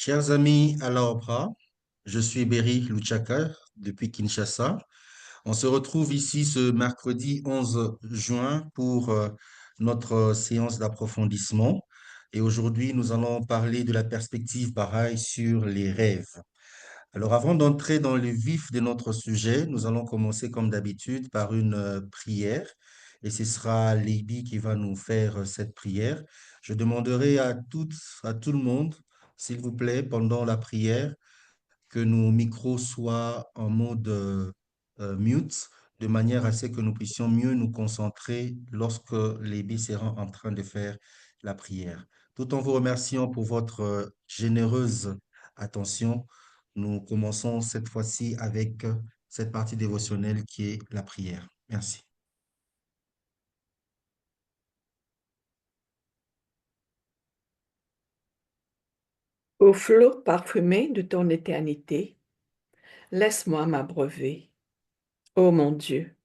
Chers amis à la Opera, je suis Berry Luchaka depuis Kinshasa. On se retrouve ici ce mercredi 11 juin pour notre séance d'approfondissement. Et aujourd'hui, nous allons parler de la perspective Baha'i sur les rêves. Alors, avant d'entrer dans le vif de notre sujet, nous allons commencer comme d'habitude par une prière. Et ce sera Lady qui va nous faire cette prière. Je demanderai à tout le monde, s'il vous plaît, pendant la prière, que nos micros soient en mode mute, de manière à ce que nous puissions mieux nous concentrer lorsque Lady sera en train de faire la prière. Tout en vous remerciant pour votre généreuse attention, nous commençons cette fois-ci avec cette partie dévotionnelle qui est la prière. Merci. Au flot parfumé de ton éternité, laisse-moi m'abreuver, ô mon Dieu,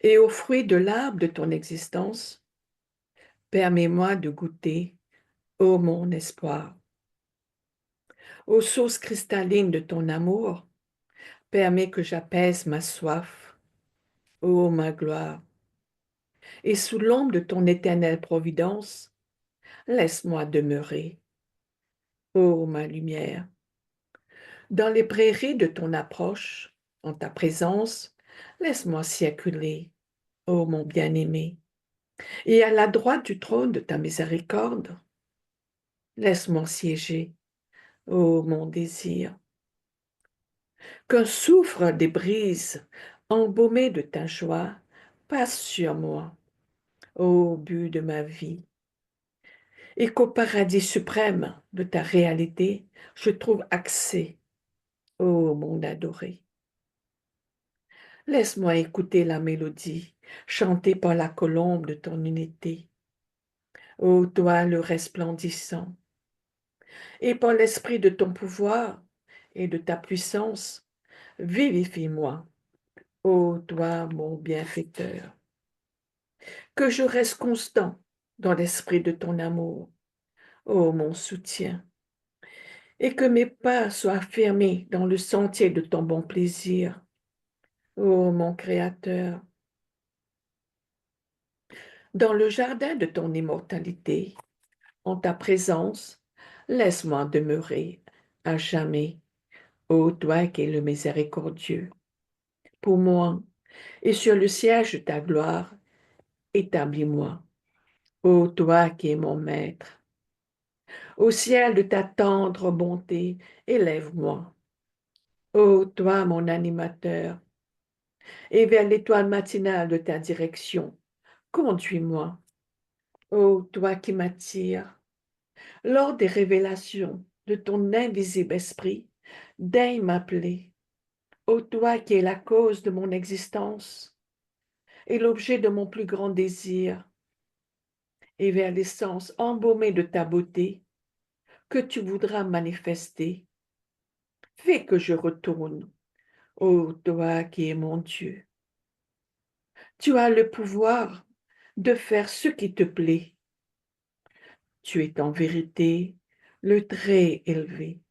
et au fruit de l'arbre de ton existence, permets-moi de goûter, ô mon espoir. Aux sources cristallines de ton amour, permets que j'apaise ma soif, ô ma gloire. Et sous l'ombre de ton éternelle providence, laisse-moi demeurer, ô ma lumière. Dans les prairies de ton approche, en ta présence, laisse-moi circuler, ô mon bien-aimé, et à la droite du trône de ta miséricorde, laisse-moi siéger, ô mon désir. Qu'un souffle des brises embaumées de ta joie passe sur moi, ô but de ma vie, et qu'au paradis suprême de ta réalité, je trouve accès, ô mon adoré. Laisse-moi écouter la mélodie chantée par la colombe de ton unité, ô toi le resplendissant, et par l'esprit de ton pouvoir et de ta puissance, vivifie-moi, ô toi mon bienfaiteur. Que je reste constant dans l'esprit de ton amour, ô mon soutien, et que mes pas soient fermés dans le sentier de ton bon plaisir, ô mon Créateur. Dans le jardin de ton immortalité, en ta présence, laisse-moi demeurer à jamais, ô toi qui es le miséricordieux. Pour moi, et sur le siège de ta gloire, établis-moi, ô toi qui es mon maître. Au ciel de ta tendre bonté, élève-moi, ô toi mon animateur, et vers l'étoile matinale de ta direction, conduis-moi, ô toi qui m'attires. Lors des révélations de ton invisible esprit, daigne m'appeler, ô toi qui es la cause de mon existence et l'objet de mon plus grand désir, et vers l'essence embaumée de ta beauté que tu voudras manifester. Fais que je retourne, ô toi qui es mon Dieu. Tu as le pouvoir de faire ce qui te plaît. Tu es en vérité le très élevé,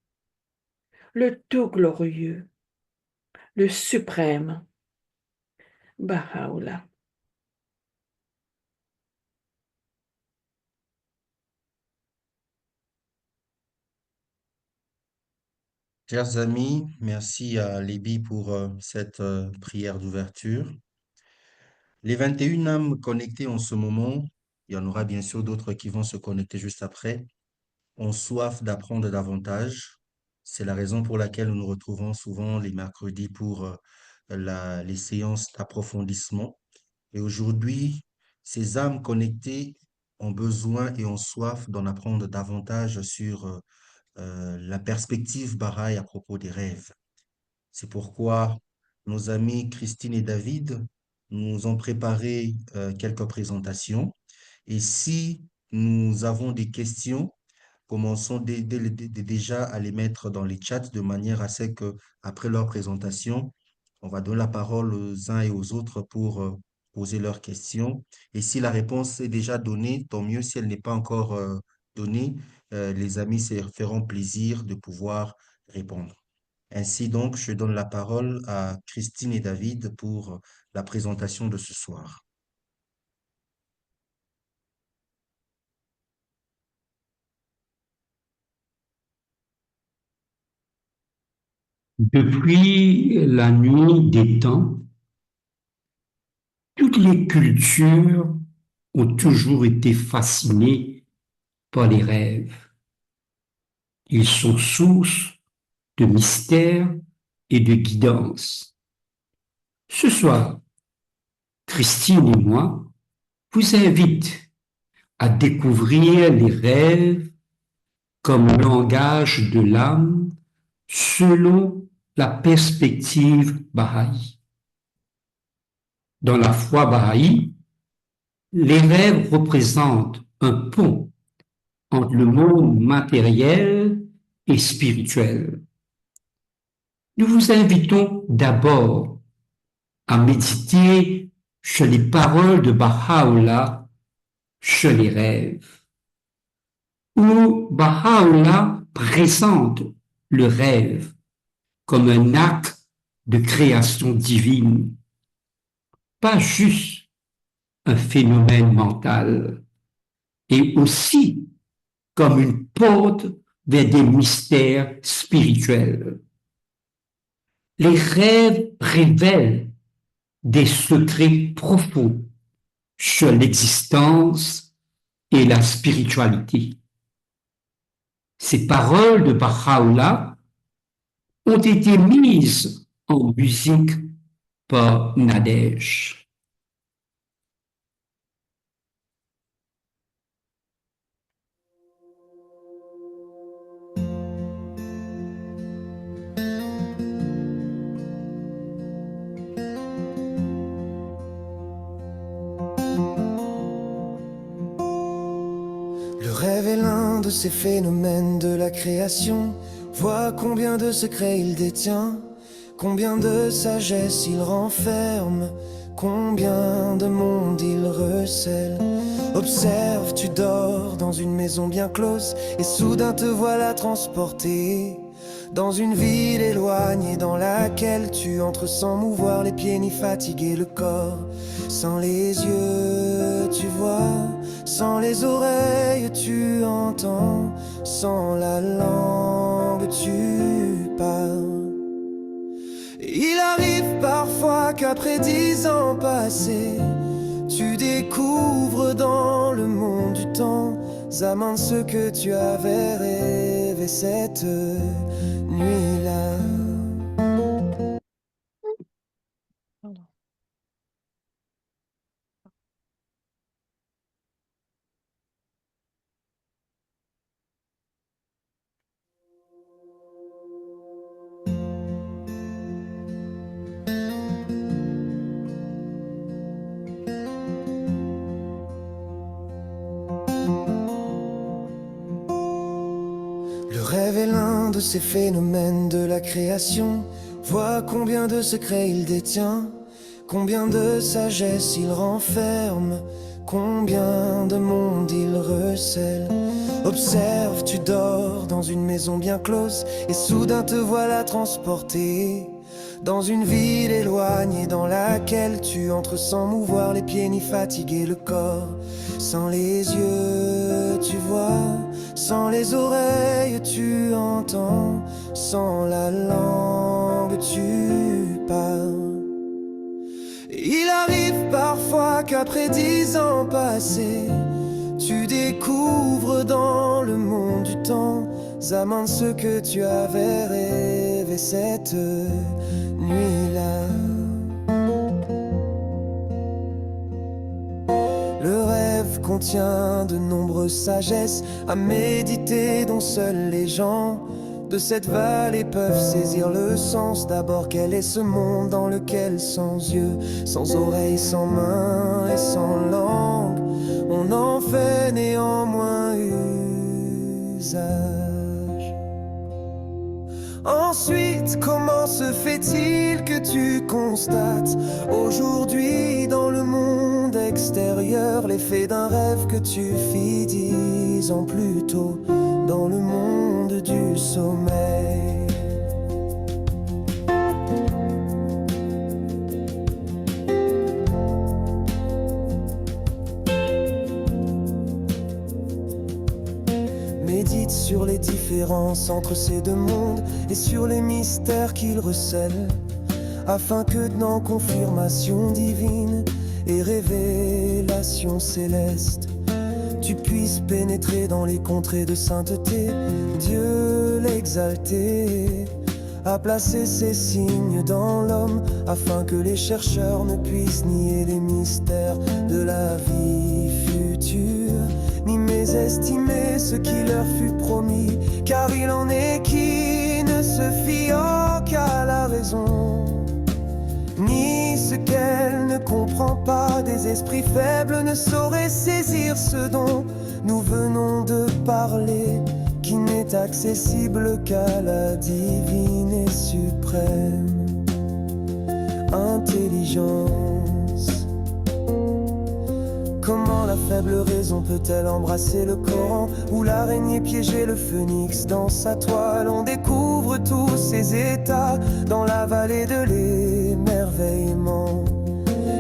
le tout glorieux, le suprême Baha'u'llah. Chers amis, merci à Libye pour cette prière d'ouverture. Les 21 âmes connectées en ce moment, il y en aura bien sûr d'autres qui vont se connecter juste après, ont soif d'apprendre davantage. C'est la raison pour laquelle nous nous retrouvons souvent les mercredis pour les séances d'approfondissement. Et aujourd'hui, ces âmes connectées ont besoin et ont soif d'en apprendre davantage sur la perspective Baha'i à propos des rêves. C'est pourquoi nos amis Christine et David nous ont préparé quelques présentations. Et si nous avons des questions, commençons déjà à les mettre dans les chats de manière à ce que, après leur présentation, on va donner la parole aux uns et aux autres pour poser leurs questions. Et si la réponse est déjà donnée, tant mieux. Si elle n'est pas encore donnée, les amis se feront plaisir de pouvoir répondre. Ainsi donc, je donne la parole à Christine et David pour la présentation de ce soir. Depuis la nuit des temps, toutes les cultures ont toujours été fascinées par les rêves. Ils sont source de mystère et de guidance. Ce soir, Christine et moi vous invitent à découvrir les rêves comme langage de l'âme selon la perspective bahaï. Dans la foi bahaï, les rêves représentent un pont entre le monde matériel et spirituel. Nous vous invitons d'abord à méditer sur les paroles de Baha'u'llah sur les rêves, où Baha'u'llah présente le rêve comme un acte de création divine, pas juste un phénomène mental, et aussi comme une porte vers des mystères spirituels. Les rêves révèlent des secrets profonds sur l'existence et la spiritualité. Ces paroles de Baha'u'llah ont été mises en musique par Nadège. Le rêve est l'un de ces phénomènes de la création. Vois combien de secrets il détient, combien de sagesse il renferme, combien de monde il recèle. Observe, tu dors dans une maison bien close, et soudain te voilà transporté dans une ville éloignée dans laquelle tu entres sans mouvoir les pieds ni fatiguer le corps. Sans les yeux tu vois, sans les oreilles tu entends, sans la langue tu parles. Il arrive parfois qu'après 10 ans passés, tu découvres dans le monde du temps, Zaman, ce que tu avais rêvé cette nuit-là. Le rêve est l'un de ces phénomènes de la création. Vois combien de secrets il détient, combien de sagesse il renferme, combien de monde il recèle. Observe, tu dors dans une maison bien close, et soudain te voilà transporté dans une ville éloignée dans laquelle tu entres sans mouvoir les pieds ni fatiguer le corps. Sans les yeux tu vois, sans les oreilles tu entends, sans la langue tu parles. Il arrive parfois qu'après 10 ans passés, tu découvres dans le monde du temps, Zaman, ce que tu avais rêvé cette nuit-là. Le rêve contient de nombreuses sagesses à méditer, dont seuls les gens de cette vallée peuvent saisir le sens. D'abord, quel est ce monde dans lequel sans yeux, sans oreilles, sans mains et sans langue, on en fait néanmoins usage? Ensuite, comment se fait-il que tu constates aujourd'hui dans le monde extérieur l'effet d'un rêve que tu fis 10 10 ans plus tôt dans le monde du sommeil. Médite sur les différences entre ces deux mondes et sur les mystères qu'ils recèlent, afin que dans confirmation divine et révélation céleste, tu puisses pénétrer dans les contrées de sainteté. Dieu l'exalté a placé ses signes dans l'homme, afin que les chercheurs ne puissent nier les mystères de la vie future, ni mésestimer ce qui leur fut promis, car il en est qui ne se fiant qu'à la raison, ni ce qu'elle ne comprend pas. Des esprits faibles ne sauraient saisir ce dont nous venons de parler, qui n'est accessible qu'à la divine et suprême intelligence. Comment la faible raison peut-elle embrasser le Coran, ou l'araignée piéger le phénix dans sa toile? On découvre tous ces états dans la vallée de l'émerveillement,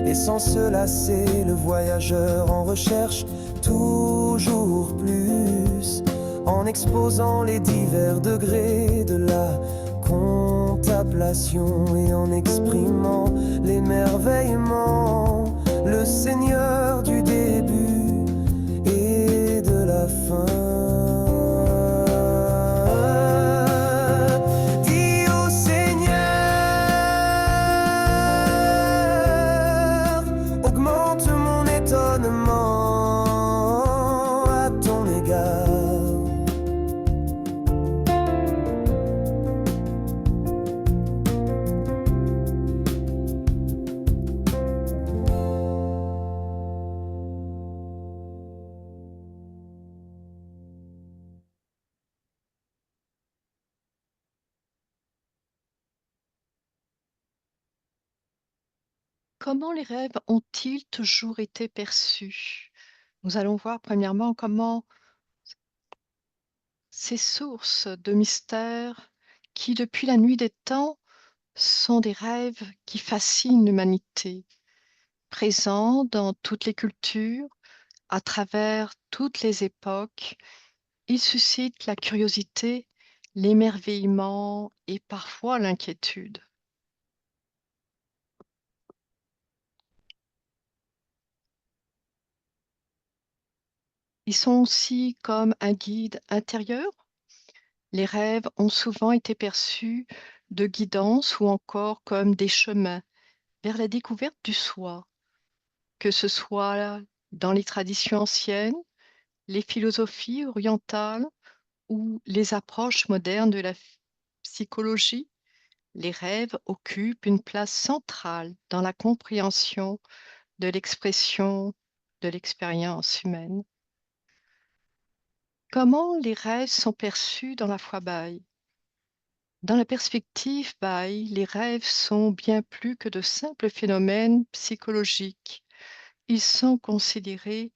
et sans se lasser, le voyageur en recherche toujours plus, en exposant les divers degrés de la contemplation et en exprimant l'émerveillement. Le Seigneur du début et de la fin. Dis au Seigneur, augmente mon étonnement à ton égard. Comment les rêves ont-ils toujours été perçus? Nous allons voir premièrement comment ces sources de mystères qui, depuis la nuit des temps, sont des rêves qui fascinent l'humanité, présents dans toutes les cultures, à travers toutes les époques. Ils suscitent la curiosité, l'émerveillement et parfois l'inquiétude. Ils sont aussi comme un guide intérieur. Les rêves ont souvent été perçus de guidance ou encore comme des chemins vers la découverte du soi, que ce soit dans les traditions anciennes, les philosophies orientales ou les approches modernes de la psychologie. Les rêves occupent une place centrale dans la compréhension de l'expression de l'expérience humaine. Comment les rêves sont perçus dans la foi Baï? Dans la perspective Baï, les rêves sont bien plus que de simples phénomènes psychologiques. Ils sont considérés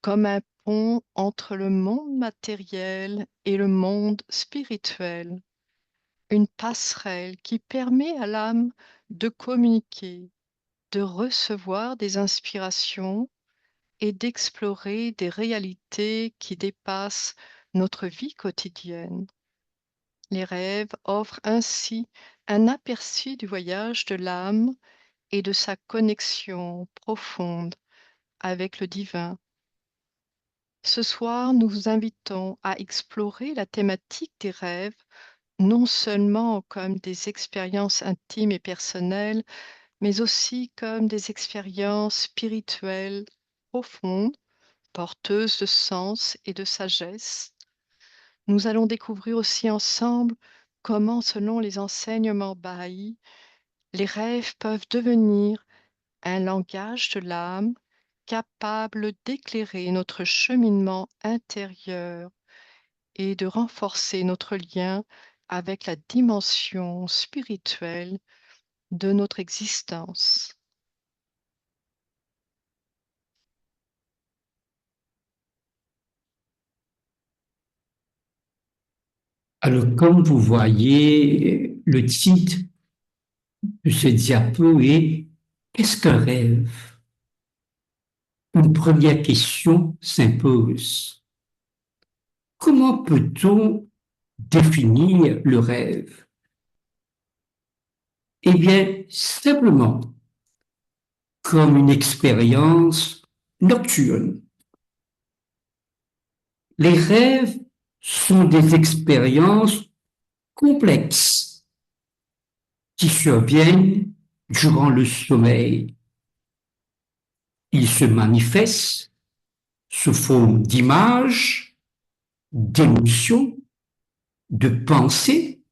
comme un pont entre le monde matériel et le monde spirituel, une passerelle qui permet à l'âme de communiquer, de recevoir des inspirations et d'explorer des réalités qui dépassent notre vie quotidienne. Les rêves offrent ainsi un aperçu du voyage de l'âme et de sa connexion profonde avec le divin. Ce soir, nous vous invitons à explorer la thématique des rêves, non seulement comme des expériences intimes et personnelles, mais aussi comme des expériences spirituelles profondes, porteuses de sens et de sagesse. Nous allons découvrir aussi ensemble comment, selon les enseignements Baha'i, les rêves peuvent devenir un langage de l'âme capable d'éclairer notre cheminement intérieur et de renforcer notre lien avec la dimension spirituelle de notre existence. Alors, comme vous voyez, le titre de ce diapo est qu'est-ce qu'un rêve? Une première question s'impose. Comment peut-on définir le rêve? Eh bien, simplement comme une expérience nocturne. Les rêves sont des expériences complexes qui surviennent durant le sommeil. Ils se manifestent sous forme d'images, d'émotions, de pensées,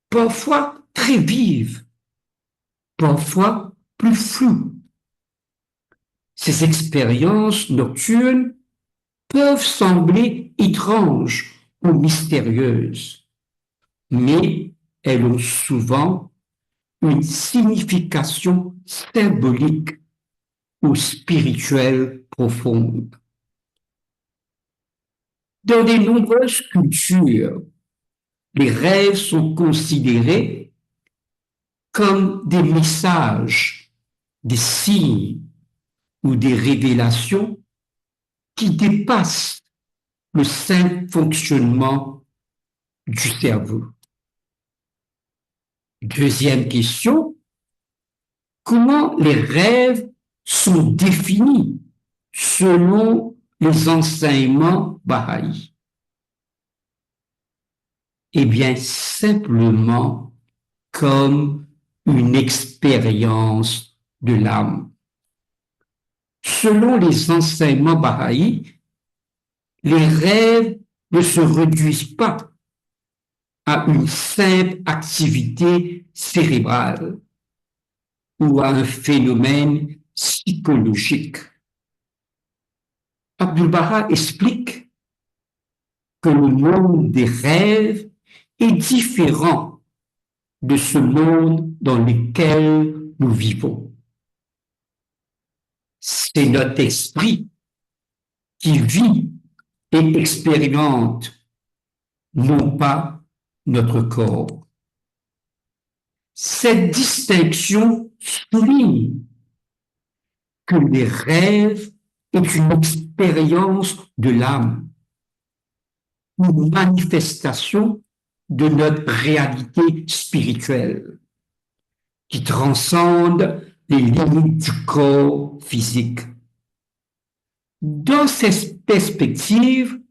parfois très vives, parfois plus floues. Ces expériences nocturnes peuvent sembler étranges ou mystérieuses, mais elles ont souvent une signification symbolique ou spirituelle profonde. Dans de nombreuses cultures, les rêves sont considérés comme des messages, des signes ou des révélations qui dépassent le simple fonctionnement du cerveau. Deuxième question, comment les rêves sont définis selon les enseignements baha'i? Eh bien, simplement comme une expérience de l'âme. Selon les enseignements baha'i, les rêves ne se réduisent pas à une simple activité cérébrale ou à un phénomène psychologique. Abdu'l-Baha explique que le monde des rêves est différent de ce monde dans lequel nous vivons. C'est notre esprit qui vit et expérimente, non pas notre corps. Cette distinction souligne que les rêves est une expérience de l'âme, une manifestation de notre réalité spirituelle qui transcende les limites du corps physique. Dans cette perspective,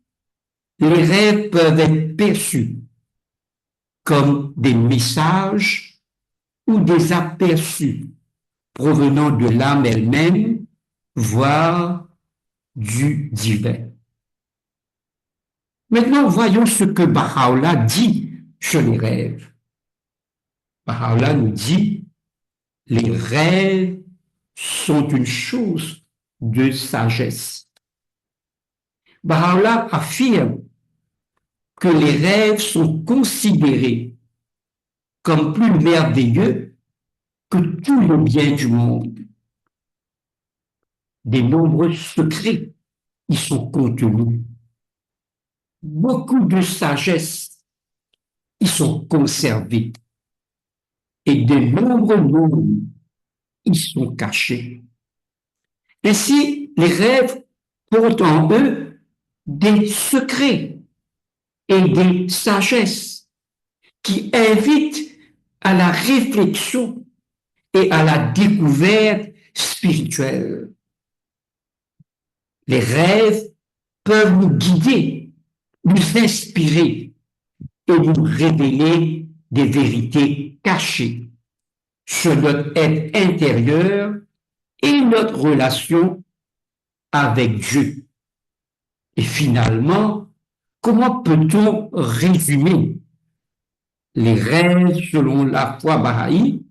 les rêves peuvent être perçus comme des messages ou des aperçus provenant de l'âme elle-même, voire du divin. Maintenant, voyons ce que Baha'u'llah dit sur les rêves. Baha'u'llah nous dit, les rêves sont une chose de sagesse. Baha'u'llah affirme que les rêves sont considérés comme plus merveilleux que tous les biens du monde. Des nombreux secrets y sont contenus. Beaucoup de sagesse y sont conservés et de nombreux mondes y sont cachés. Ainsi, les rêves portent en eux des secrets et des sagesses qui invitent à la réflexion et à la découverte spirituelle. Les rêves peuvent nous guider, nous inspirer et nous révéler des vérités cachées sur notre être intérieur et notre relation avec Dieu. Et finalement, comment peut-on résumer les rêves selon la foi baha'i?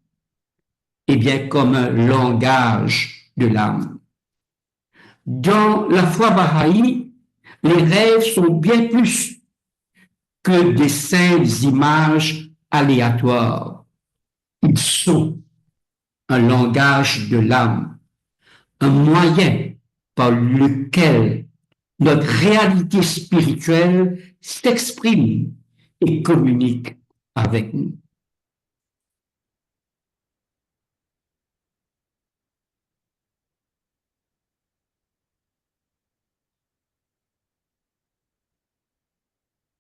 Eh bien, comme un langage de l'âme. Dans la foi baha'i, les rêves sont bien plus que des simples images aléatoires. Ils sont un langage de l'âme, un moyen par lequel notre réalité spirituelle s'exprime et communique avec nous.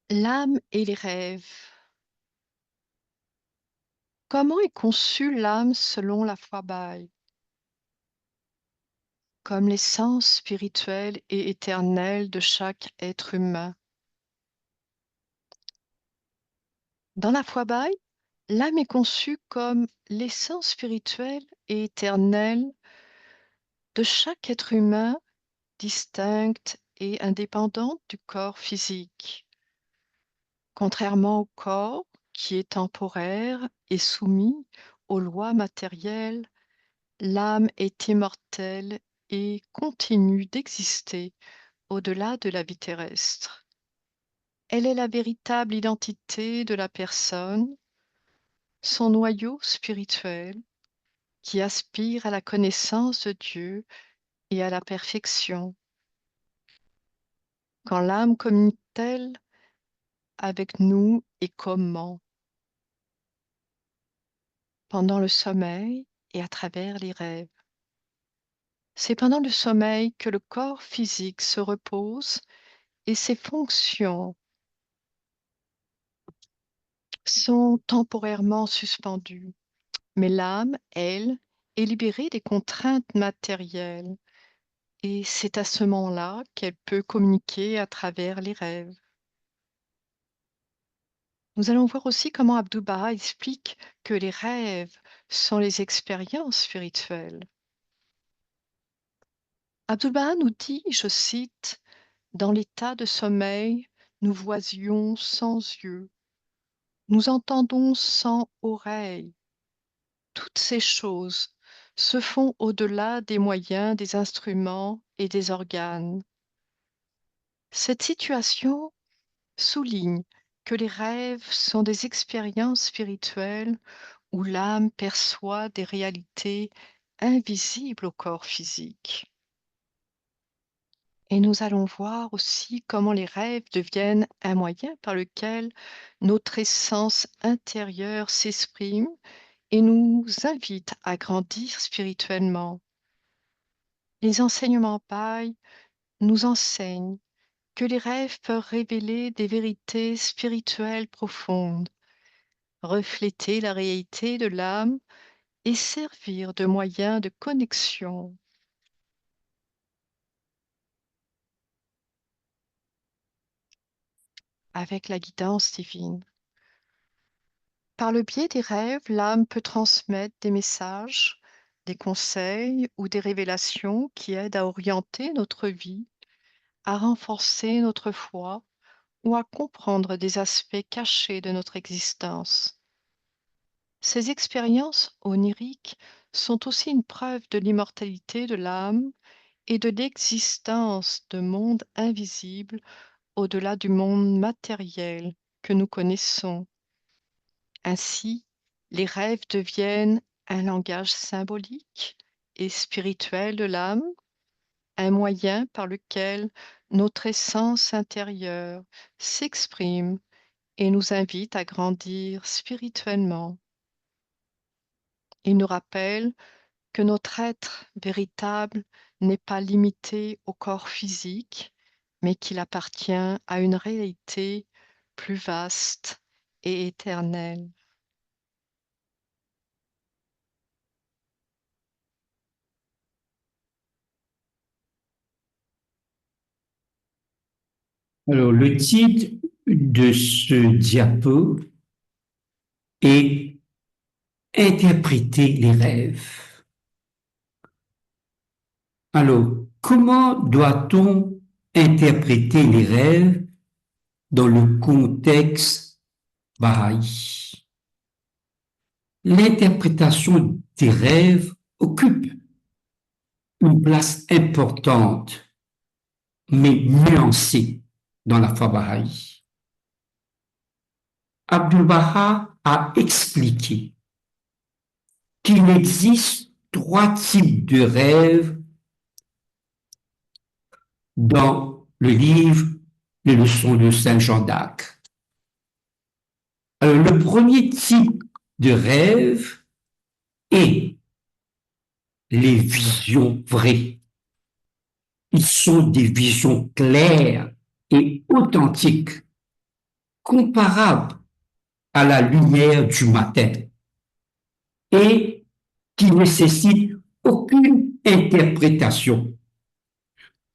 L'âme et les rêves. Comment est conçue l'âme selon la foi Baha'i? Comme l'essence spirituelle et éternelle de chaque être humain. Dans la foi Baha'i, l'âme est conçue comme l'essence spirituelle et éternelle de chaque être humain, distincte et indépendante du corps physique. Contrairement au corps, qui est temporaire et soumis aux lois matérielles, l'âme est immortelle et continue d'exister au-delà de la vie terrestre. Elle est la véritable identité de la personne, son noyau spirituel, qui aspire à la connaissance de Dieu et à la perfection. Quand l'âme communique-t-elle avec nous et comment? Pendant le sommeil et à travers les rêves. C'est pendant le sommeil que le corps physique se repose et ses fonctions sont temporairement suspendues. Mais l'âme, elle, est libérée des contraintes matérielles et c'est à ce moment-là qu'elle peut communiquer à travers les rêves. Nous allons voir aussi comment Abdu'l-Baha explique que les rêves sont les expériences spirituelles. Abdu'l-Baha nous dit, je cite, « Dans l'état de sommeil, nous voyions sans yeux, nous entendons sans oreilles. Toutes ces choses se font au-delà des moyens des instruments et des organes. » Cette situation souligne que les rêves sont des expériences spirituelles où l'âme perçoit des réalités invisibles au corps physique. Et nous allons voir aussi comment les rêves deviennent un moyen par lequel notre essence intérieure s'exprime et nous invite à grandir spirituellement. Les enseignements Baha'i nous enseignent que les rêves peuvent révéler des vérités spirituelles profondes, refléter la réalité de l'âme et servir de moyen de connexion. Avec la guidance divine. Par le biais des rêves, l'âme peut transmettre des messages, des conseils ou des révélations qui aident à orienter notre vie, à renforcer notre foi ou à comprendre des aspects cachés de notre existence. Ces expériences oniriques sont aussi une preuve de l'immortalité de l'âme et de l'existence de mondes invisibles au-delà du monde matériel que nous connaissons. Ainsi, les rêves deviennent un langage symbolique et spirituel de l'âme, un moyen par lequel notre essence intérieure s'exprime et nous invite à grandir spirituellement. Il nous rappelle que notre être véritable n'est pas limité au corps physique, mais qu'il appartient à une réalité plus vaste et éternelle. Alors, le titre de ce diapo est Interpréter les rêves. Alors, comment doit-on interpréter les rêves dans le contexte Baha'i? L'interprétation des rêves occupe une place importante, mais nuancée dans la foi Baha'i. Abdu'l-Baha a expliqué qu'il existe trois types de rêves dans le livre Les leçons de Saint Jean d'Arc. Alors, le premier type de rêve est les visions vraies. Ils sont des visions claires et authentiques, comparables à la lumière du matin et qui ne nécessitent aucune interprétation,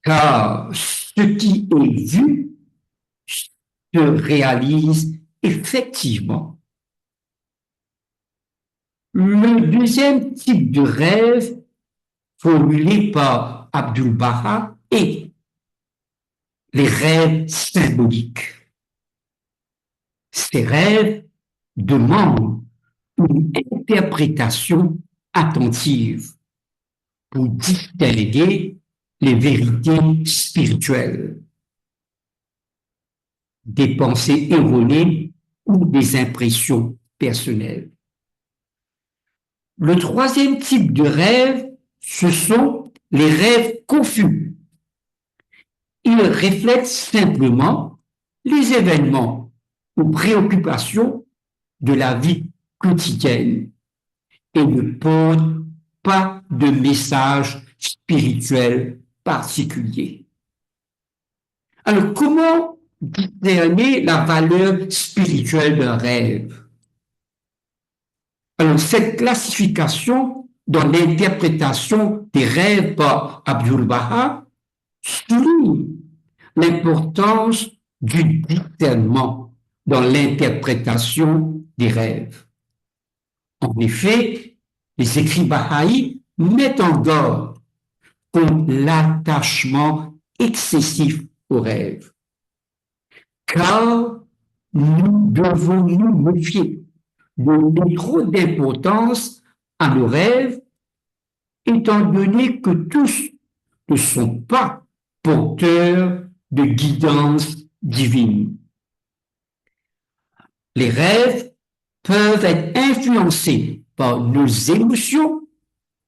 car ce qui est vu se réalise effectivement. Le deuxième type de rêve formulé par Abdu'l-Baha est les rêves symboliques. Ces rêves demandent une interprétation attentive pour distinguer les vérités spirituelles, des pensées erronées ou des impressions personnelles. Le troisième type de rêve, ce sont les rêves confus. Ils reflètent simplement les événements ou préoccupations de la vie quotidienne et ne portent pas de message spirituel particulier. Alors, comment discerner la valeur spirituelle d'un rêve? Alors, cette classification dans l'interprétation des rêves par Abdu'l-Baha souligne l'importance du discernement dans l'interprétation des rêves. En effet, les écrits bahaïs mettent en garde contre l'attachement excessif aux rêves, car nous devons nous méfier de donner trop d'importance à nos rêves, étant donné que tous ne sont pas porteurs de guidance divine. Les rêves peuvent être influencés par nos émotions,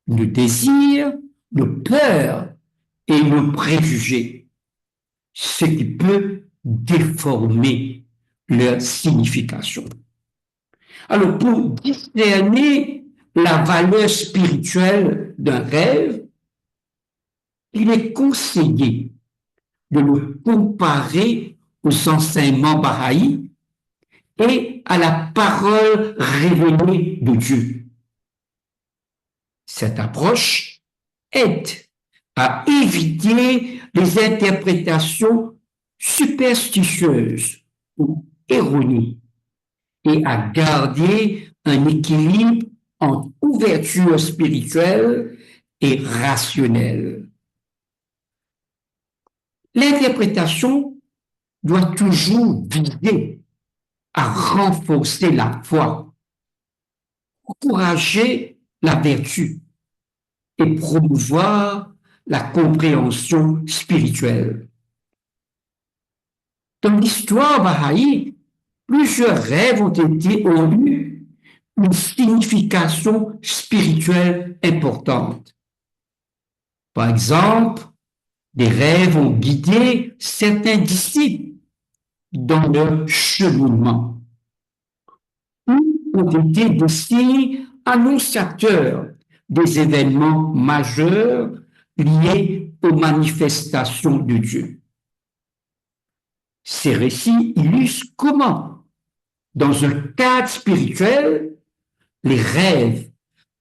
nos désirs, nos peurs et nos préjugés, ce qui peut déformer leur signification. Alors, pour discerner la valeur spirituelle d'un rêve, il est conseillé de le comparer aux enseignements bahaïs et à la parole révélée de Dieu. Cette approche aide à éviter les interprétations superstitieuses ou erronées et à garder un équilibre entre ouverture spirituelle et rationnelle. L'interprétation doit toujours viser à renforcer la foi, encourager la vertu et promouvoir la compréhension spirituelle. Dans l'histoire bahaïe, plusieurs rêves ont eu une signification spirituelle importante. Par exemple, des rêves ont guidé certains disciples dans leur cheminement ou ont été des signes annonciateurs des événements majeurs liés aux manifestations de Dieu. Ces récits illustrent comment, dans un cadre spirituel, les rêves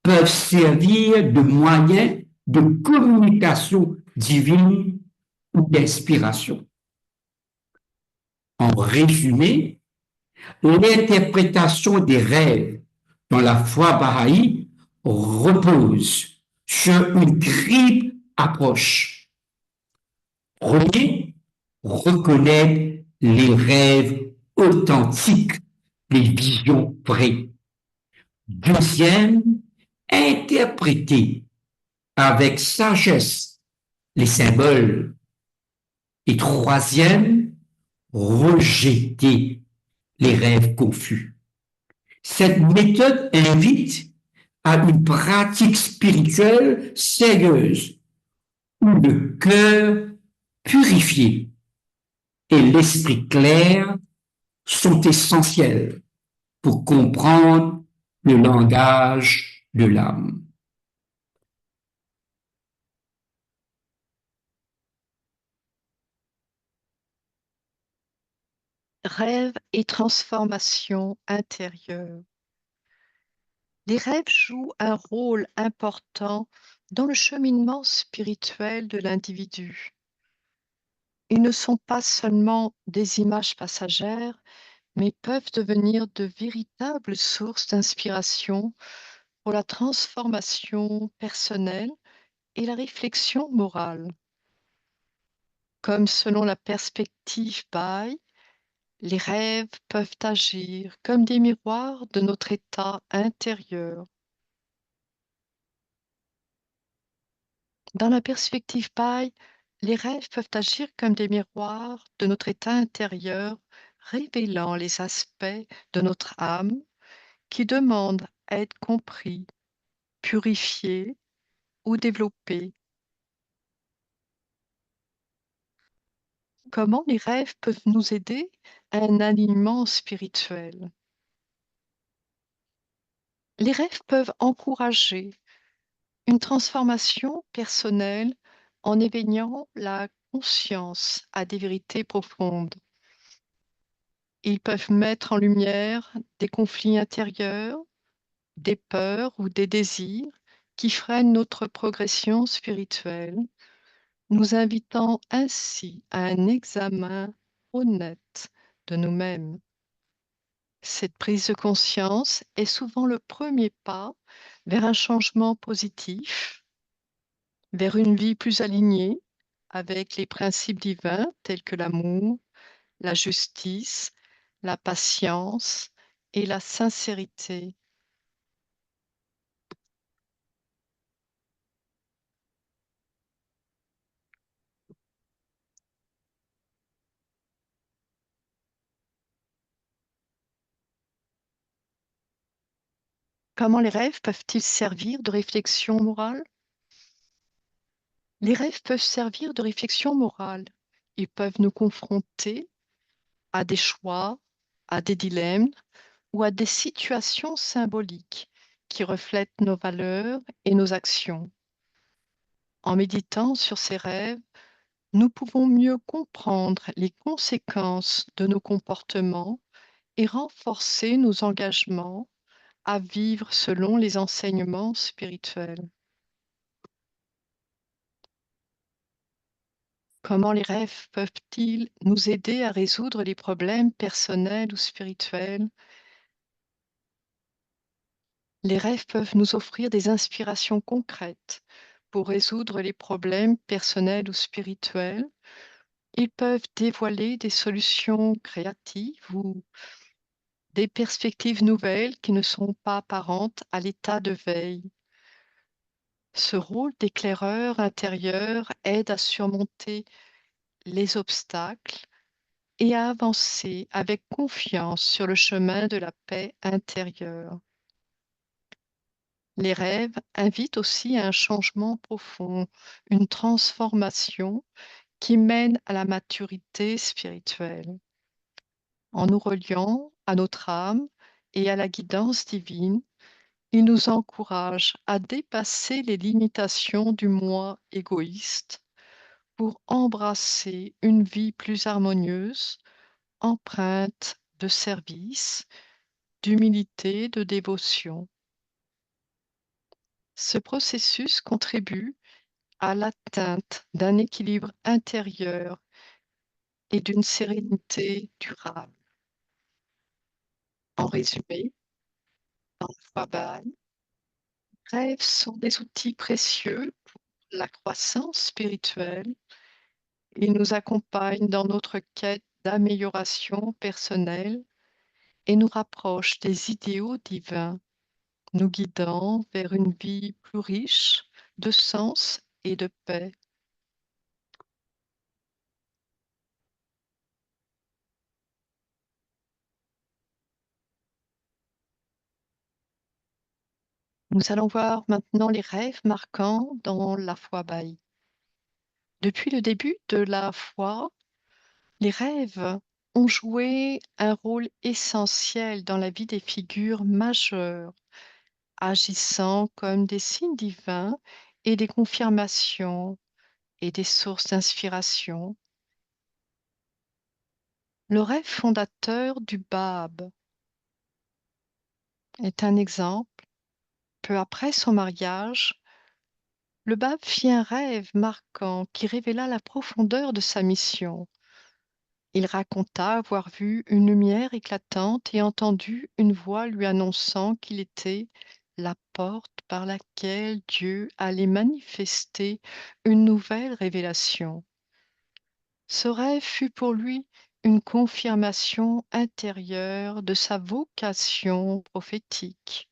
peuvent servir de moyen de communication divine ou d'inspiration. En résumé, l'interprétation des rêves dans la foi bahaïe repose sur une triple approche. Premier, reconnaître les rêves authentiques, les visions vraies. Deuxième, interpréter avec sagesse les symboles. Et troisième, rejeter les rêves confus. Cette méthode invite à une pratique spirituelle sérieuse où le cœur purifié et l'esprit clair sont essentiels pour comprendre le langage de l'âme. Rêve et transformation intérieure. Les rêves jouent un rôle important dans le cheminement spirituel de l'individu. Ils ne sont pas seulement des images passagères, mais peuvent devenir de véritables sources d'inspiration pour la transformation personnelle et la réflexion morale. Comme selon la perspective Baï, les rêves peuvent agir comme des miroirs de notre état intérieur. Dans la perspective Baï, les rêves peuvent agir comme des miroirs de notre état intérieur, révélant les aspects de notre âme qui demandent à être compris, purifiés ou développés. Comment les rêves peuvent nous aider à un alignement spirituel? Les rêves peuvent encourager une transformation personnelle en éveillant la conscience à des vérités profondes. Ils peuvent mettre en lumière des conflits intérieurs, des peurs ou des désirs qui freinent notre progression spirituelle, nous invitant ainsi à un examen honnête de nous-mêmes. Cette prise de conscience est souvent le premier pas vers un changement positif, vers une vie plus alignée avec les principes divins tels que l'amour, la justice, la patience et la sincérité. Comment les rêves peuvent-ils servir de réflexion morale? Les rêves peuvent servir de réflexion morale. Ils peuvent nous confronter à des choix, à des dilemmes ou à des situations symboliques qui reflètent nos valeurs et nos actions. En méditant sur ces rêves, nous pouvons mieux comprendre les conséquences de nos comportements et renforcer nos engagements à vivre selon les enseignements spirituels. Comment les rêves peuvent-ils nous aider à résoudre les problèmes personnels ou spirituels? Les rêves peuvent nous offrir des inspirations concrètes pour résoudre les problèmes personnels ou spirituels. Ils peuvent dévoiler des solutions créatives ou des perspectives nouvelles qui ne sont pas apparentes à l'état de veille. Ce rôle d'éclaireur intérieur aide à surmonter les obstacles et à avancer avec confiance sur le chemin de la paix intérieure. Les rêves invitent aussi à un changement profond, une transformation qui mène à la maturité spirituelle. En nous reliant à notre âme et à la guidance divine, ils nous encouragent à dépasser les limitations du moi égoïste pour embrasser une vie plus harmonieuse, empreinte de service, d'humilité, de dévotion. Ce processus contribue à l'atteinte d'un équilibre intérieur et d'une sérénité durable. En résumé, dans la foi Bahá'í, les rêves sont des outils précieux pour la croissance spirituelle. Ils nous accompagnent dans notre quête d'amélioration personnelle et nous rapprochent des idéaux divins, nous guidant vers une vie plus riche de sens et de paix. Nous allons voir maintenant les rêves marquants dans la foi Bahá'í. Depuis le début de la foi, les rêves ont joué un rôle essentiel dans la vie des figures majeures, agissant comme des signes divins et des confirmations et des sources d'inspiration. Le rêve fondateur du Bab est un exemple. Peu après son mariage, le Bab fit un rêve marquant qui révéla la profondeur de sa mission. Il raconta avoir vu une lumière éclatante et entendu une voix lui annonçant qu'il était la porte par laquelle Dieu allait manifester une nouvelle révélation. Ce rêve fut pour lui une confirmation intérieure de sa vocation prophétique.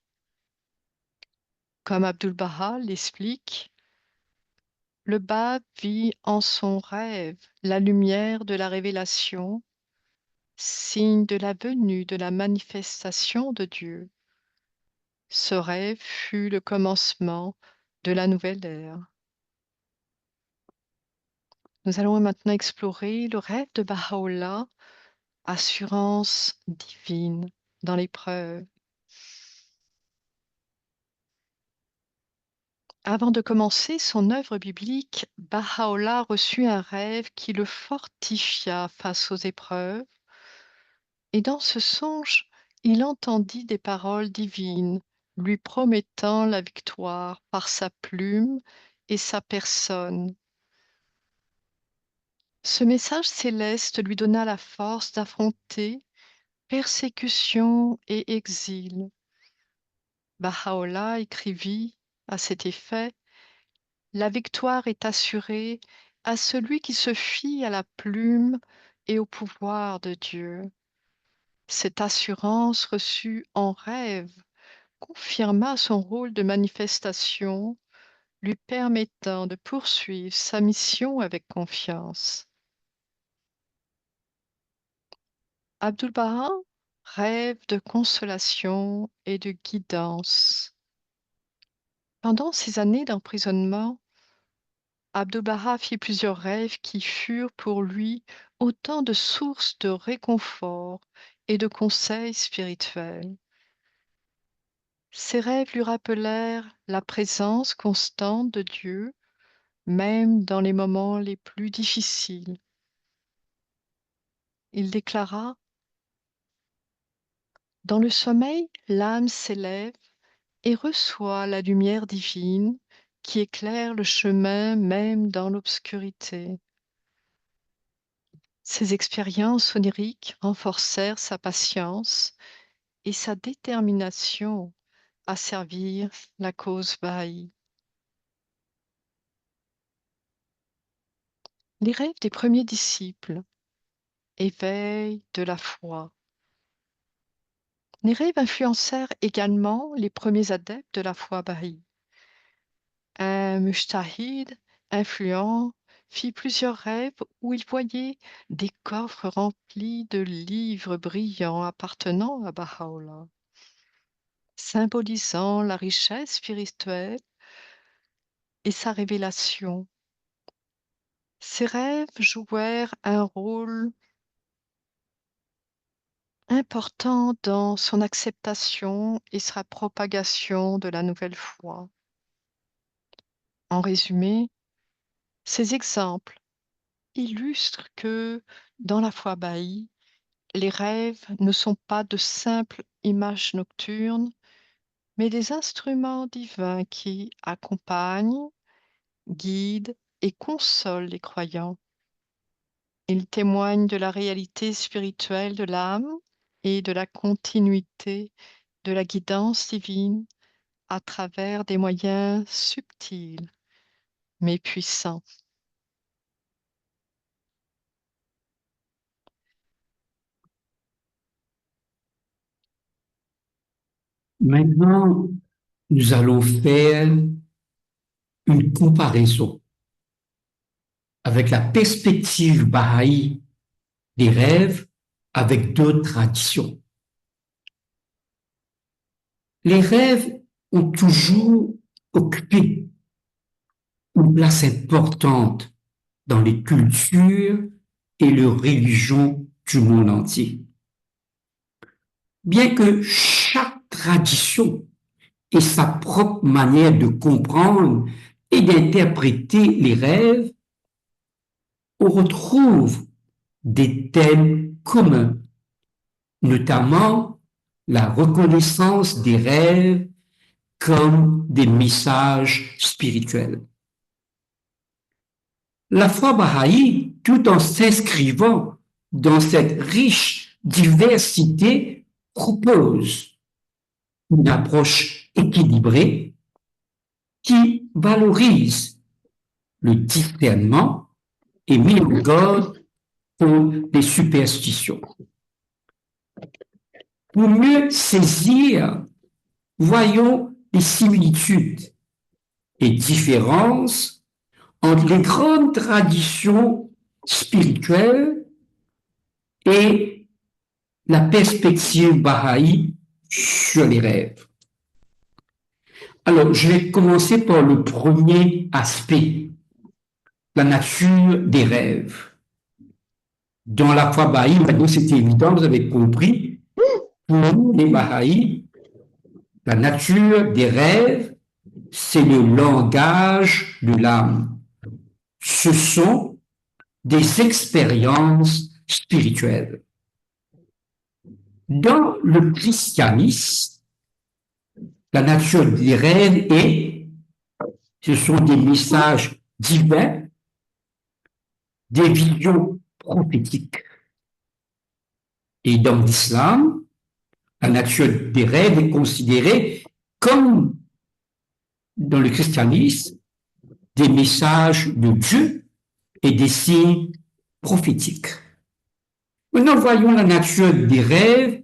Comme Abdu'l-Baha l'explique, le Bab vit en son rêve la lumière de la révélation, signe de la venue de la manifestation de Dieu. Ce rêve fut le commencement de la nouvelle ère. Nous allons maintenant explorer le rêve de Baha'u'llah, assurance divine dans l'épreuve. Avant de commencer son œuvre biblique, Baha'u'llah reçut un rêve qui le fortifia face aux épreuves, et dans ce songe, il entendit des paroles divines lui promettant la victoire par sa plume et sa personne. Ce message céleste lui donna la force d'affronter persécution et exil. Baha'u'llah écrivit à cet effet: la victoire est assurée à celui qui se fie à la plume et au pouvoir de Dieu. Cette assurance reçue en rêve confirma son rôle de manifestation, lui permettant de poursuivre sa mission avec confiance. Abdu'l-Baha rêve de consolation et de guidance. Pendant ces années d'emprisonnement, Abdu'l-Baha fit plusieurs rêves qui furent pour lui autant de sources de réconfort et de conseils spirituels. Ces rêves lui rappelèrent la présence constante de Dieu, même dans les moments les plus difficiles. Il déclara: dans le sommeil, l'âme s'élève et reçoit la lumière divine qui éclaire le chemin même dans l'obscurité. Ces expériences oniriques renforcèrent sa patience et sa détermination à servir la cause Baha'i. Les rêves des premiers disciples, éveil de la foi. Les rêves influencèrent également les premiers adeptes de la foi Baha'i. Un mujtahid influent fit plusieurs rêves où il voyait des coffres remplis de livres brillants appartenant à Baha'u'llah, symbolisant la richesse spirituelle et sa révélation. Ces rêves jouèrent un rôle important dans son acceptation et sa propagation de la nouvelle foi. En résumé, ces exemples illustrent que, dans la foi Baha'i, les rêves ne sont pas de simples images nocturnes, mais des instruments divins qui accompagnent, guident et consolent les croyants. Ils témoignent de la réalité spirituelle de l'âme et de la continuité de la guidance divine à travers des moyens subtils mais puissants. Maintenant, nous allons faire une comparaison avec la perspective bahaï des rêves avec d'autres traditions. Les rêves ont toujours occupé une place importante dans les cultures et les religions du monde entier. Bien que chaque tradition ait sa propre manière de comprendre et d'interpréter les rêves, on retrouve des thèmes communs, notamment la reconnaissance des rêves comme des messages spirituels. La foi bahaï, tout en s'inscrivant dans cette riche diversité, propose une approche équilibrée qui valorise le discernement et met en garde contre les superstitions. Pour mieux saisir, voyons les similitudes et différences entre les grandes traditions spirituelles et la perspective bahaï sur les rêves. Alors, je vais commencer par le premier aspect, la nature des rêves. Dans la foi bahaï, maintenant c'est évident, vous avez compris, pour les bahaïs, la nature des rêves, c'est le langage de l'âme. Ce sont des expériences spirituelles. Dans le christianisme, la nature des rêves ce sont des messages divins, des visions prophétiques. Et dans l'islam, la nature des rêves est considérée comme, dans le christianisme, des messages de Dieu et des signes prophétiques. Maintenant, voyons la nature des rêves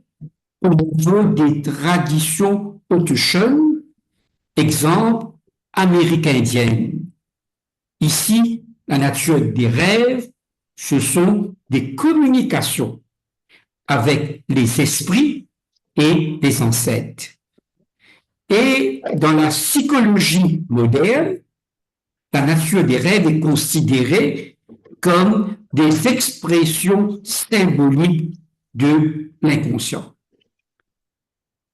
au niveau des traditions autochtones, exemple, américaine-indienne. Ici, la nature des rêves, ce sont des communications avec les esprits et les ancêtres. Et dans la psychologie moderne, la nature des rêves est considérée comme des expressions symboliques de l'inconscient.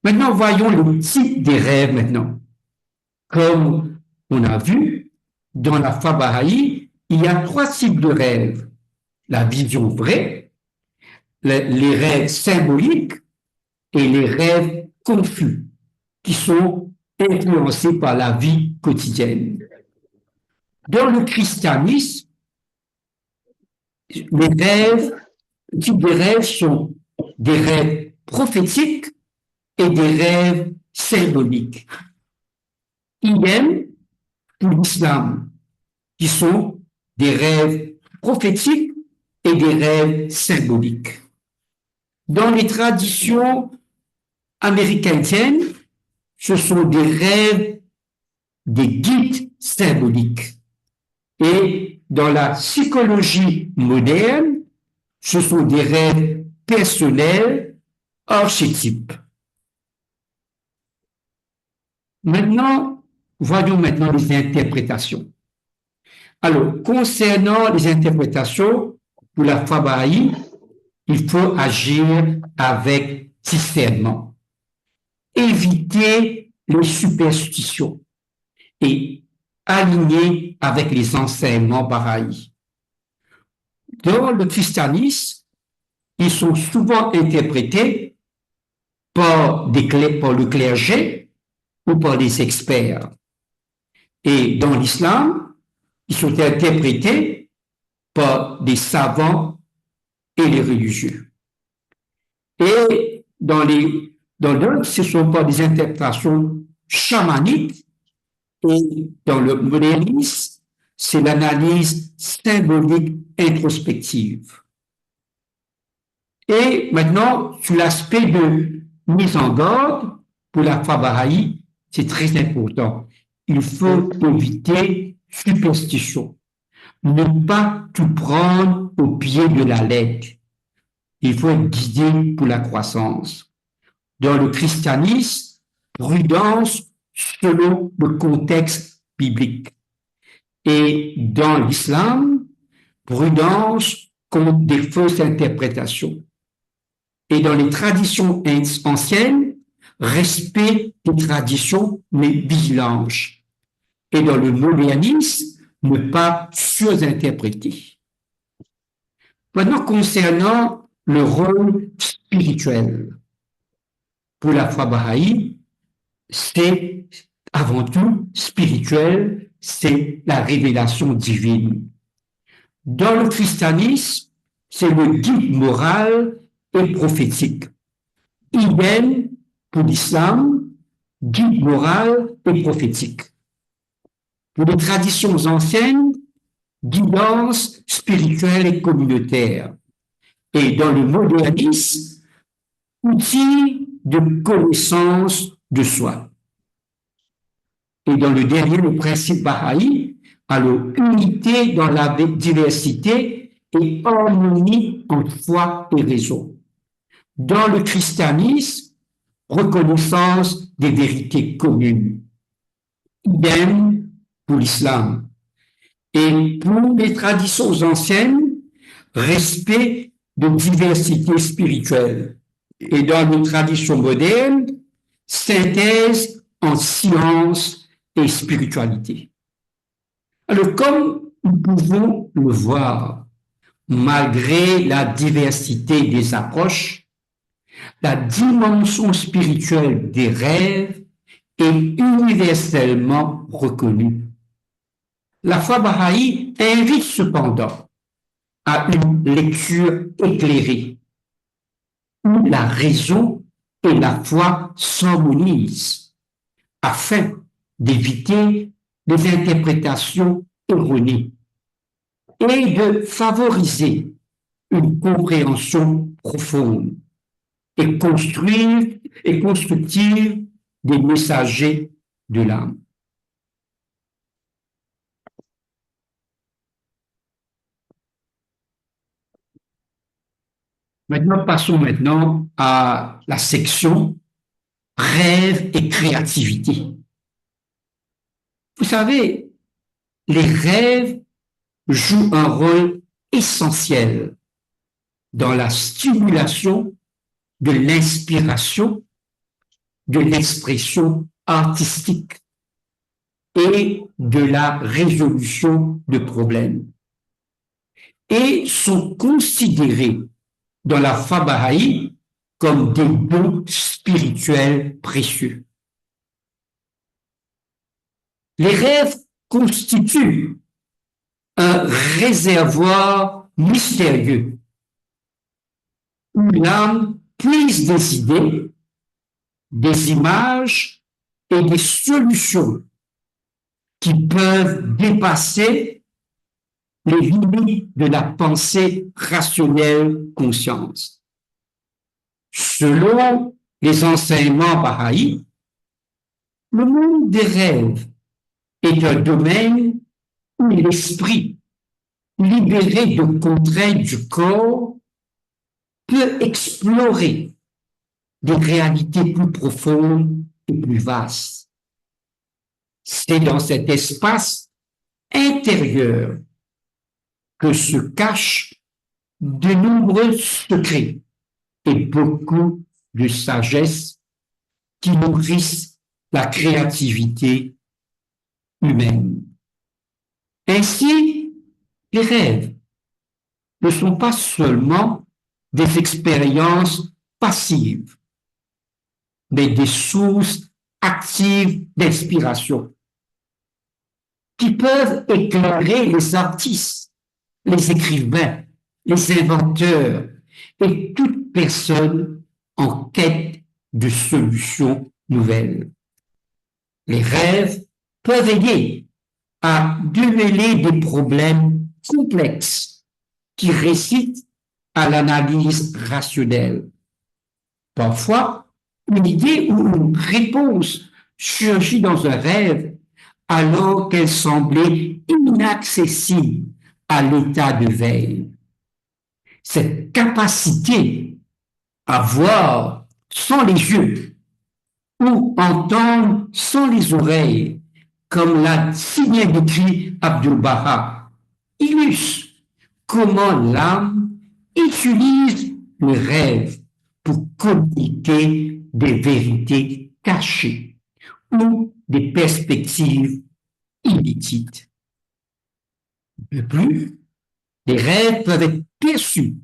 Maintenant, voyons le type des rêves maintenant. Comme on a vu, dans la foi bahaï, il y a 3 types de rêves. La vision vraie, les rêves symboliques et les rêves confus, qui sont influencés par la vie quotidienne. Dans le christianisme, les types de rêves sont des rêves prophétiques et des rêves symboliques. Idem pour l'islam, qui sont des rêves prophétiques et des rêves symboliques. Dans les traditions américaines, ce sont des rêves, des guides symboliques. Et dans la psychologie moderne, ce sont des rêves personnels, archétypes. Maintenant, voyons maintenant les interprétations. Alors, concernant les interprétations, pour la foi bahaï, il faut agir avec discernement. Éviter les superstitions et aligner avec les enseignements bahaïs. Dans le christianisme, ils sont souvent interprétés par le clergé ou par les experts. Et dans l'islam, ils sont interprétés par des savants et les religieux. Et dans d'autres, ce ne sont pas des interprétations chamaniques. Et dans le modernisme, c'est l'analyse symbolique introspective. Et maintenant, sur l'aspect de mise en garde, pour la foi bahaï, c'est très important. Il faut éviter superstition. Ne pas tout prendre au pied de la lettre. Il faut être guidé pour la croissance. Dans le christianisme, prudence selon le contexte biblique. Et dans l'islam, prudence contre des fausses interprétations. Et dans les traditions anciennes, respect des traditions, mais vigilance. Et dans le modernisme, ne pas surinterpréter. Maintenant, concernant le rôle spirituel, pour la foi bahaï, c'est avant tout spirituel, c'est la révélation divine. Dans le christianisme, c'est le guide moral et prophétique. Idem pour l'islam, guide moral et prophétique. Pour les traditions anciennes, guidance spirituelle et communautaire. Et dans le modernisme, outil de connaissance de soi. Et dans le dernier, le principe bahaï, alors unité dans la diversité et harmonie entre foi et raison. Dans le christianisme, reconnaissance des vérités communes. Idem pour l'islam. Et pour les traditions anciennes, respect de diversité spirituelle. Et dans les traditions modernes, synthèse en science et spiritualité. Alors, comme nous pouvons le voir, malgré la diversité des approches, la dimension spirituelle des rêves est universellement reconnue. La foi bahaï invite cependant à une lecture éclairée, où la raison et la foi s'harmonisent, afin d'éviter des interprétations erronées et de favoriser une compréhension profonde et constructive des messagers de l'âme. Passons maintenant à la section rêve et créativité. Vous savez, les rêves jouent un rôle essentiel dans la stimulation de l'inspiration, de l'expression artistique et de la résolution de problèmes, et sont considérés dans la foi bahaï comme des dons spirituels précieux. Les rêves constituent un réservoir mystérieux où l'âme puise des idées, des images et des solutions qui peuvent dépasser les limites de la pensée rationnelle conscience. Selon les enseignements bahaïs, le monde des rêves est un domaine où l'esprit, libéré de contraintes du corps, peut explorer des réalités plus profondes et plus vastes. C'est dans cet espace intérieur que se cachent de nombreux secrets et beaucoup de sagesse qui nourrissent la créativité humaine. Ainsi, les rêves ne sont pas seulement des expériences passives, mais des sources actives d'inspiration qui peuvent éclairer les artistes, les écrivains, les inventeurs et toute personne en quête de solutions nouvelles. Les rêves peuvent aider à démêler des problèmes complexes qui récitent à l'analyse rationnelle. Parfois, une idée ou une réponse surgit dans un rêve alors qu'elle semblait inaccessible à l'état de veille. Cette capacité à voir sans les yeux ou entendre sans les oreilles, comme l'a si bien décrit Abdu'l-Baha, illustre comment l'âme utilise le rêve pour communiquer des vérités cachées ou des perspectives inédites. De plus, les rêves peuvent être perçus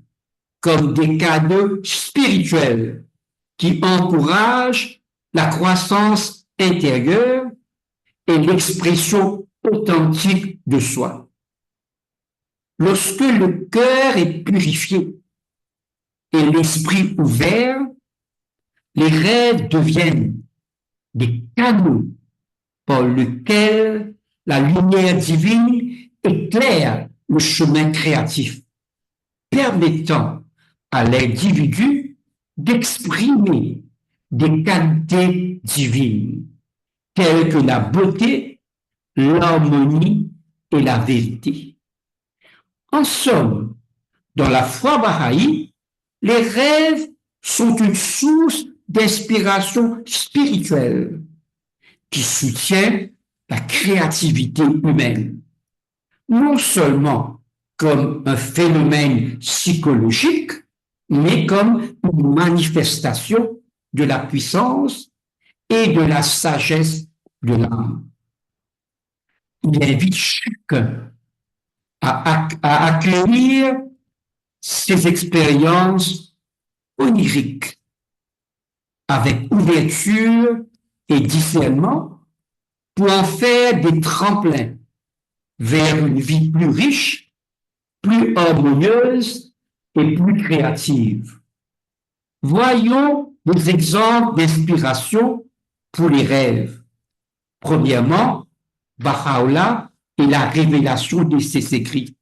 comme des cadeaux spirituels qui encouragent la croissance intérieure et l'expression authentique de soi. Lorsque le cœur est purifié et l'esprit ouvert, les rêves deviennent des canaux par lesquels la lumière divine éclaire le chemin créatif, permettant à l'individu d'exprimer des qualités divines telles que la beauté, l'harmonie et la vérité. En somme, dans la foi bahaï, les rêves sont une source d'inspiration spirituelle qui soutient la créativité humaine, non seulement comme un phénomène psychologique, mais comme une manifestation de la puissance et de la sagesse de l'âme. Il invite chacun à accueillir ces expériences oniriques avec ouverture et discernement pour en faire des tremplins vers une vie plus riche, plus harmonieuse et plus créative. Voyons des exemples d'inspiration pour les rêves. Premièrement, Baha'u'llah et la révélation de ses écrits.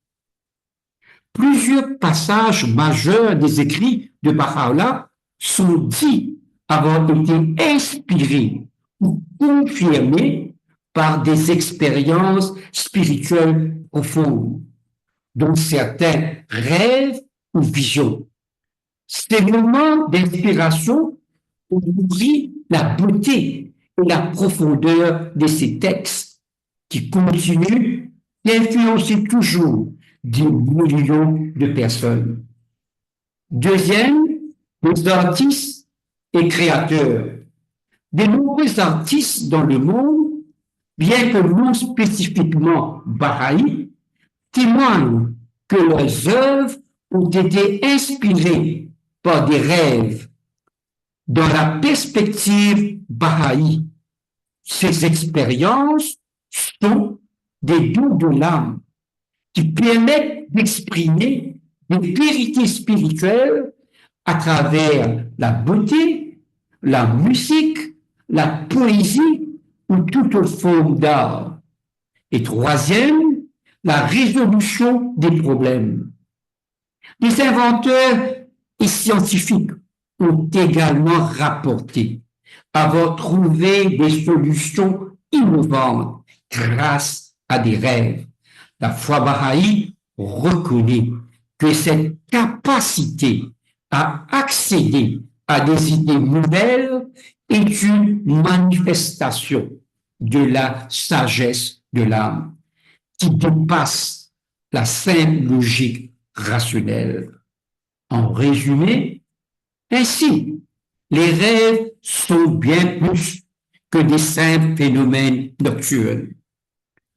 Plusieurs passages majeurs des écrits de Baha'u'llah sont dits avoir été inspirés ou confirmés par des expériences spirituelles profondes, dont certains rêves ou visions. Ces moments d'inspiration ont nourri la beauté et la profondeur de ces textes qui continuent d'influencer toujours des millions de personnes. Deuxième, les artistes et créateurs. De nombreux artistes dans le monde, bien que non spécifiquement bahaïs, témoignent que leurs œuvres ont été inspirées par des rêves. Dans la perspective bahaï, ces expériences sont des dons de l'âme qui permettent d'exprimer des vérités spirituelles à travers la beauté, la musique, la poésie ou toute autre forme d'art. Et troisième, la résolution des problèmes. Les inventeurs et scientifiques ont également rapporté avoir trouvé des solutions innovantes grâce à des rêves. La foi bahaï reconnaît que cette capacité à accéder à des idées nouvelles est une manifestation de la sagesse de l'âme qui dépasse la simple logique rationnelle. En résumé, ainsi, les rêves sont bien plus que des simples phénomènes nocturnes.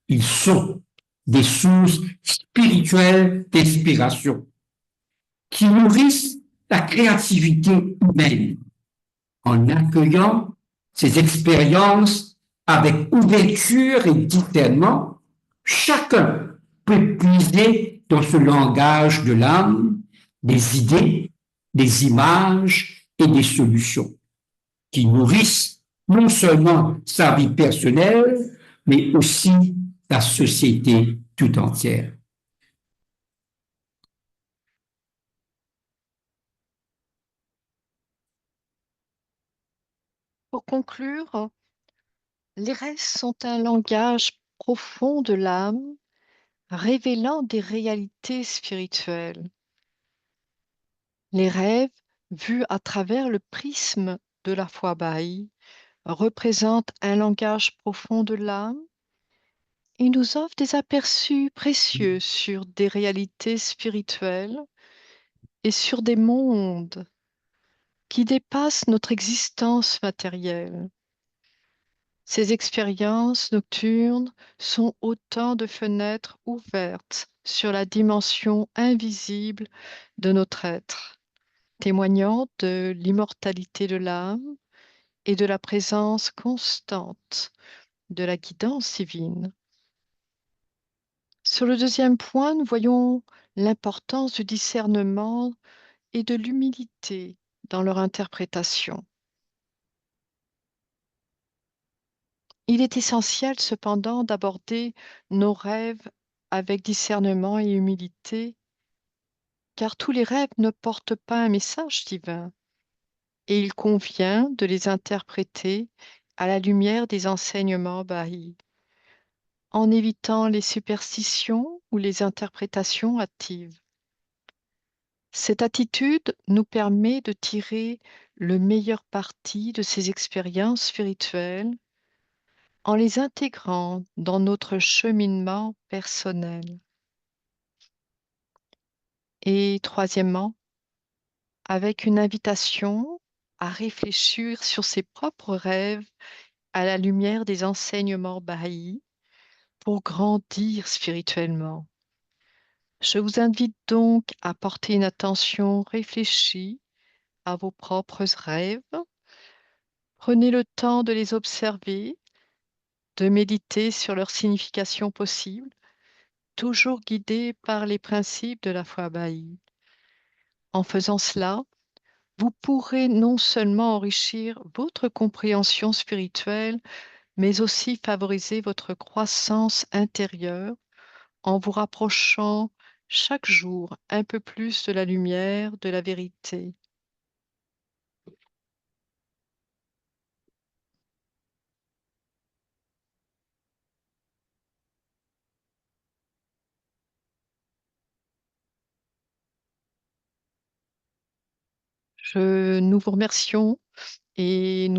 Ils sont des sources spirituelles d'inspiration qui nourrissent la créativité humaine. En accueillant ces expériences avec ouverture et discernement, chacun peut puiser dans ce langage de l'âme des idées, des images et des solutions qui nourrissent non seulement sa vie personnelle, mais aussi la société tout entière. Pour conclure, les rêves sont un langage profond de l'âme, révélant des réalités spirituelles. Les rêves, vus à travers le prisme de la foi bahaï, représentent un langage profond de l'âme Il nous offre des aperçus précieux sur des réalités spirituelles et sur des mondes qui dépassent notre existence matérielle. Ces expériences nocturnes sont autant de fenêtres ouvertes sur la dimension invisible de notre être, témoignant de l'immortalité de l'âme et de la présence constante de la guidance divine. Sur le deuxième point, nous voyons l'importance du discernement et de l'humilité dans leur interprétation. Il est essentiel cependant d'aborder nos rêves avec discernement et humilité, car tous les rêves ne portent pas un message divin, et il convient de les interpréter à la lumière des enseignements bahis, en évitant les superstitions ou les interprétations hâtives. Cette attitude nous permet de tirer le meilleur parti de ces expériences spirituelles en les intégrant dans notre cheminement personnel. Et troisièmement, avec une invitation à réfléchir sur ses propres rêves à la lumière des enseignements bahis pour grandir spirituellement. Je vous invite donc à porter une attention réfléchie à vos propres rêves. Prenez le temps de les observer, de méditer sur leur signification possible, toujours guidé par les principes de la foi bahie. En faisant cela, vous pourrez non seulement enrichir votre compréhension spirituelle, mais aussi favoriser votre croissance intérieure en vous rapprochant chaque jour un peu plus de la lumière, de la vérité. Nous vous remercions et nous